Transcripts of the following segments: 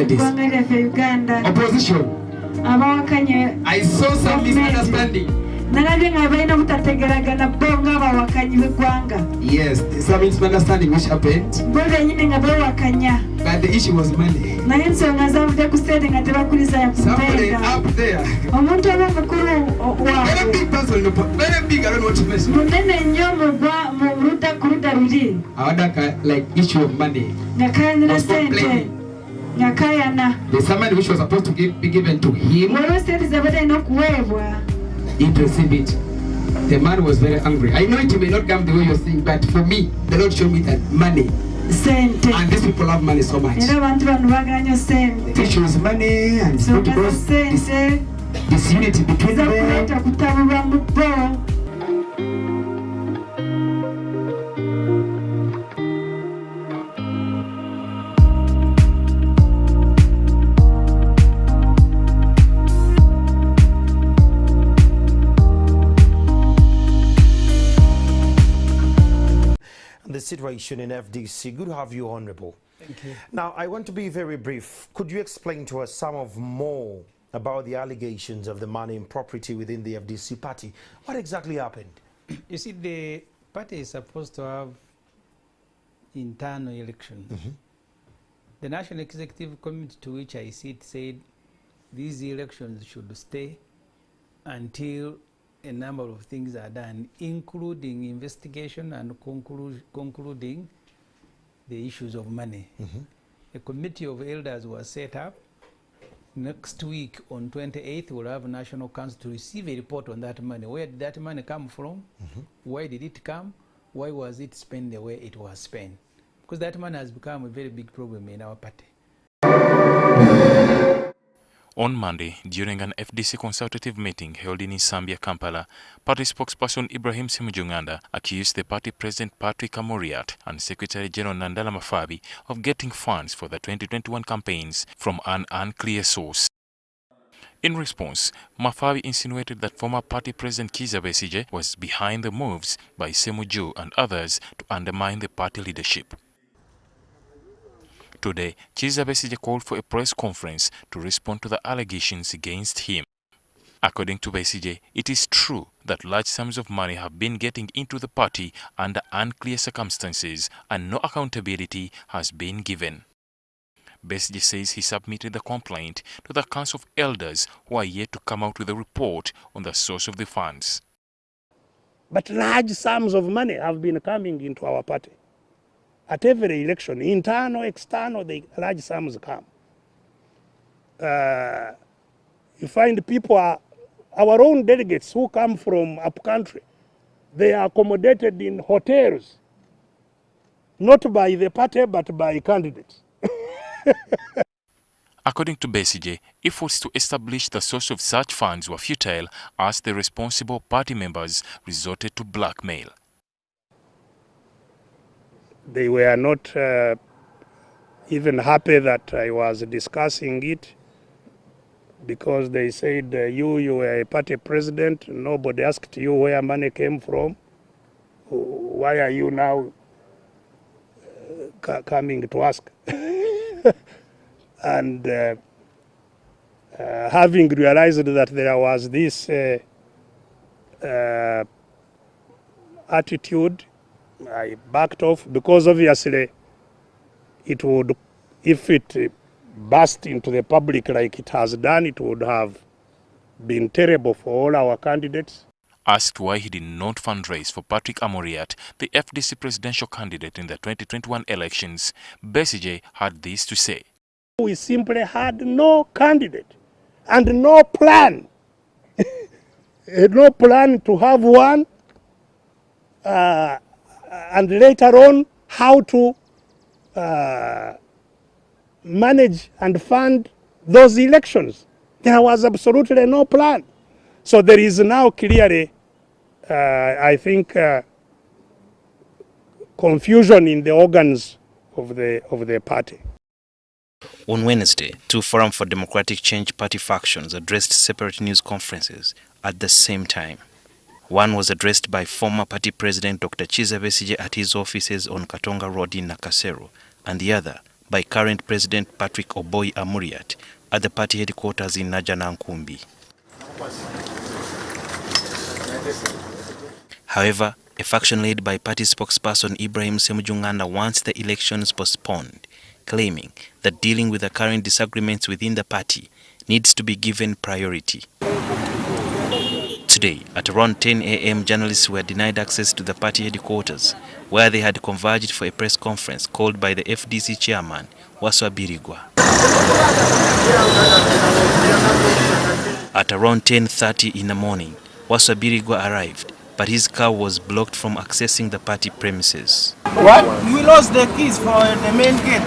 Uganda. Opposition. I saw some misunderstanding. Yes, some misunderstanding which happened. But the issue was money. Somebody up there. Very big person, very big, I don't know what to mention. Like issue of money. Was complaining. The summon which was supposed to be given to him, he received it. The man was very angry. I know it may not come the way you're saying, but for me, the Lord showed me that money. And these people have money so much. The issue is money, and it's not because disunity between them. The situation in FDC. Good to have you, Honorable. Thank you. Now, I want to be very brief. Could you explain to us some of more about the allegations of the money and property within the FDC party? What exactly happened? You see, the party is supposed to have internal elections. The National Executive Committee to which I sit said these elections should stay until a number of things are done, including investigation and concluding the issues of money. A committee of elders was set up. Next week on 28th, we'll have a National Council to receive a report on that money. Where did that money come from? Why did it come? Why was it spent the way it was spent? Because that money has become a very big problem in our party. On Monday, during an FDC consultative meeting held in Zambia, Kampala, party spokesperson Ibrahim Semujunganda accused the party president Patrick Amuriat and Secretary General Nandala Mafabi of getting funds for the 2021 campaigns from an unclear source. In response, Mafabi insinuated that former party president Kizza Besigye was behind the moves by Semuju and others to undermine the party leadership. Today, Kizza Besigye called for a press conference to respond to the allegations against him. According to Besigye, it is true that large sums of money have been getting into the party under unclear circumstances and no accountability has been given. Besigye says he submitted the complaint to the Council of Elders who are yet to come out with a report on the source of the funds. But large sums of money have been coming into our party. At every election, internal, external, the large sums come. You find people, our own delegates who come from upcountry, they are accommodated in hotels, not by the party, but by candidates. According to Besigye, efforts to establish the source of such funds were futile as the responsible party members resorted to blackmail. They were not even happy that I was discussing it because they said, you were a party president, nobody asked you where money came from. Why are you now coming to ask? And having realized that there was this attitude, I backed off because obviously it would, if it burst into the public like it has done, it would have been terrible for all our candidates. Asked why he did not fundraise for Patrick Amuriat, the FDC presidential candidate in the 2021 elections, Besigye had this to say. We simply had no candidate and no plan. No plan to have one. And later on, how to manage and fund those elections. There was absolutely no plan. So there is now clearly, I think, confusion in the organs of the party. On Wednesday, two Forum for Democratic Change party factions addressed separate news conferences at the same time. One was addressed by former party president Dr. Kizza Besigye at his offices on Katonga Road in Nakasero, and the other by current President Patrick Oboy Amuriat at the party headquarters in Najanankumbi. However, a faction led by party spokesperson Ibrahim Semujunganda wants the elections postponed, claiming that dealing with the current disagreements within the party needs to be given priority. Today, at around 10 a.m., journalists were denied access to the party headquarters, where they had converged for a press conference called by the FDC chairman, Waswa Birigwa. At around 10:30 in the morning, Waswa Birigwa arrived, but his car was blocked from accessing the party premises. What? We lost the keys for the main gate.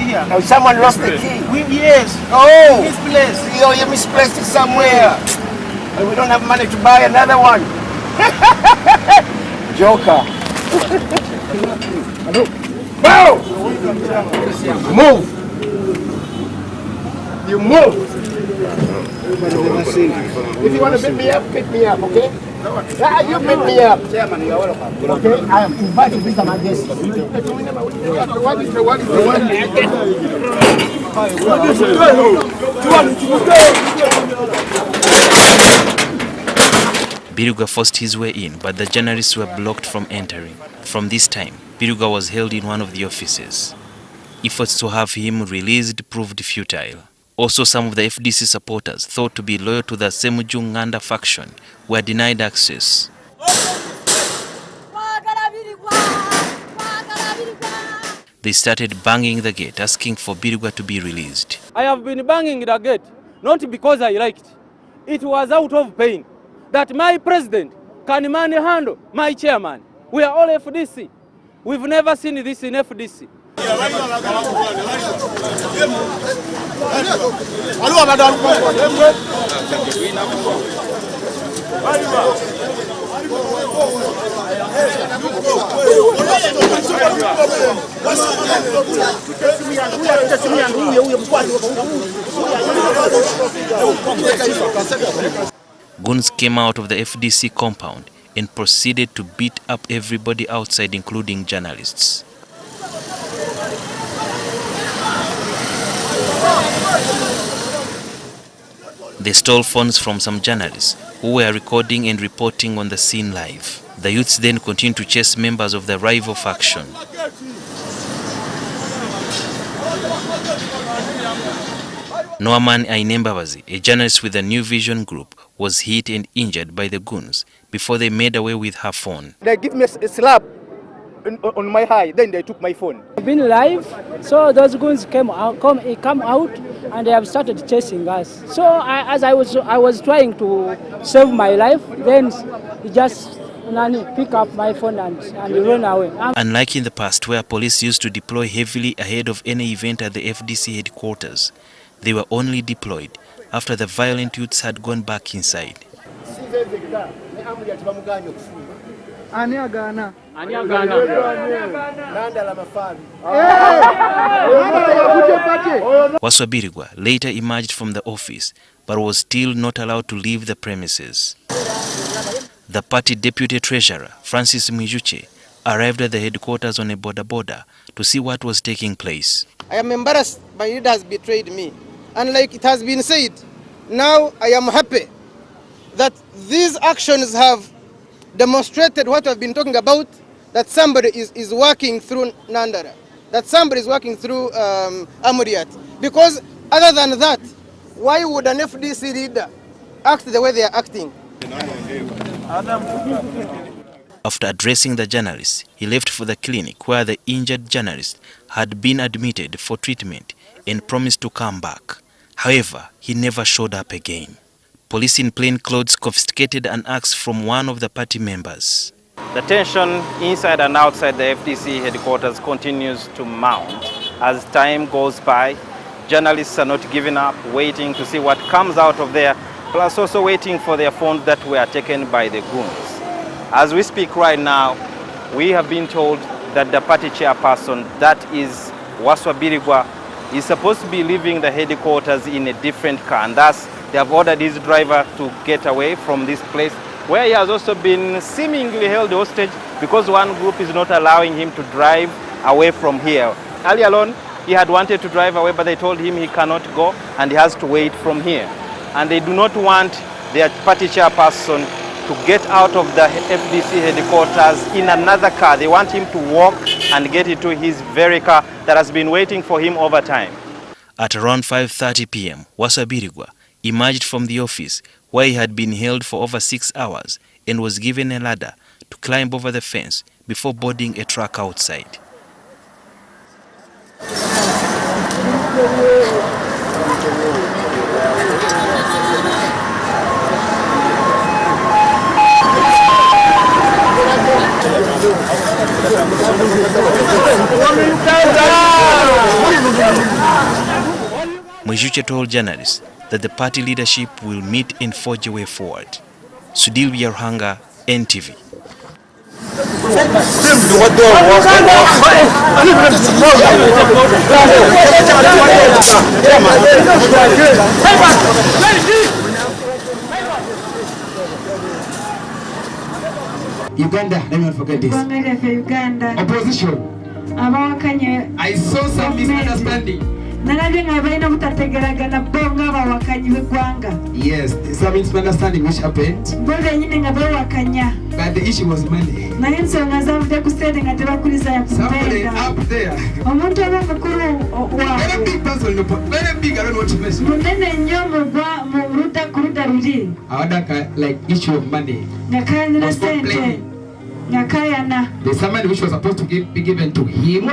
Here. Oh, someone lost the key? Yes. Oh! Misplaced. Oh, you misplaced it somewhere. And we don't have money to buy another one. Joker. Bow! Move! You move! If you want to beat me up, okay? Yeah, you beat me up. Okay? I am inviting Mr. Majesty. What is the one? Birigwa forced his way in, but the journalists were blocked from entering. From this time, Birigwa was held in one of the offices. Efforts to have him released proved futile. Also, some of the FDC supporters, thought to be loyal to the Semujunganda faction, were denied access. They started banging the gate, asking for Birigwa to be released. I have been banging the gate, not because I liked. It was out of pain that my president can manhandle my chairman. We are all FDC. We've never seen this in FDC. Goons came out of the FDC compound and proceeded to beat up everybody outside, including journalists. They stole phones from some journalists who were recording and reporting on the scene live. The youths then continued to chase members of the rival faction. Noaman Ainembabazi, a journalist with the New Vision Group, was hit and injured by the goons before they made away with her phone. They give me a slap on my eye, then they took my phone. I've been live, so those goons come out and they have started chasing us. So as I was trying to save my life, then he just pick up my phone and run away. Unlike in the past, where police used to deploy heavily ahead of any event at the FDC headquarters, they were only deployed after the violent youths had gone back inside. Waswa Birigwa later emerged from the office, but was still not allowed to leave the premises. The party deputy treasurer, Francis Mwijuche, arrived at the headquarters on a boda to see what was taking place. I am embarrassed. My leader has betrayed me. And like it has been said, now I am happy that these actions have demonstrated what I've been talking about, that somebody is working through Nandara, that somebody is working through Amuriat. Because other than that, why would an FDC leader act the way they are acting? After addressing the journalists, he left for the clinic where the injured journalist had been admitted for treatment and promised to come back. However, he never showed up again. Police in plain clothes confiscated an axe from one of the party members. The tension inside and outside the FDC headquarters continues to mount. As time goes by, journalists are not giving up, waiting to see what comes out of there, plus also waiting for their phones that were taken by the goons. As we speak right now, we have been told that the party chairperson, that is Waswa Birigwa, is supposed to be leaving the headquarters in a different car, and thus they have ordered his driver to get away from this place, where he has also been seemingly held hostage because one group is not allowing him to drive away from here. Earlier on, He had wanted to drive away, but they told him he cannot go and he has to wait from here. And they do not want their party chairperson to get out of the FDC headquarters in another car. They want him to walk and get into his very car that has been waiting for him over time. At around 5:30 p.m., Wasabirigwa emerged from the office where he had been held for over 6 hours and was given a ladder to climb over the fence before boarding a truck outside. Mwijuche told journalists that the party leadership will meet and forge a way forward. Sudil Biarhanga, NTV. Uganda, let me not forget this. Uganda. Opposition. I saw some misunderstanding. Yes, some misunderstanding which happened. But the issue was money. Somebody up there. Very big person, very big, I don't know what to mention. Like issue of money. There's somebody which was supposed to be given to him.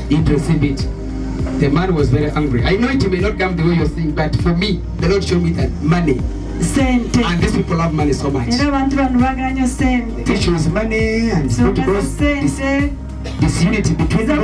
He received it. The man was very angry. I know it may not come the way you're saying, but for me, the Lord showed me that money. And these people love money so much. The issue is money and it's not because disunity between them.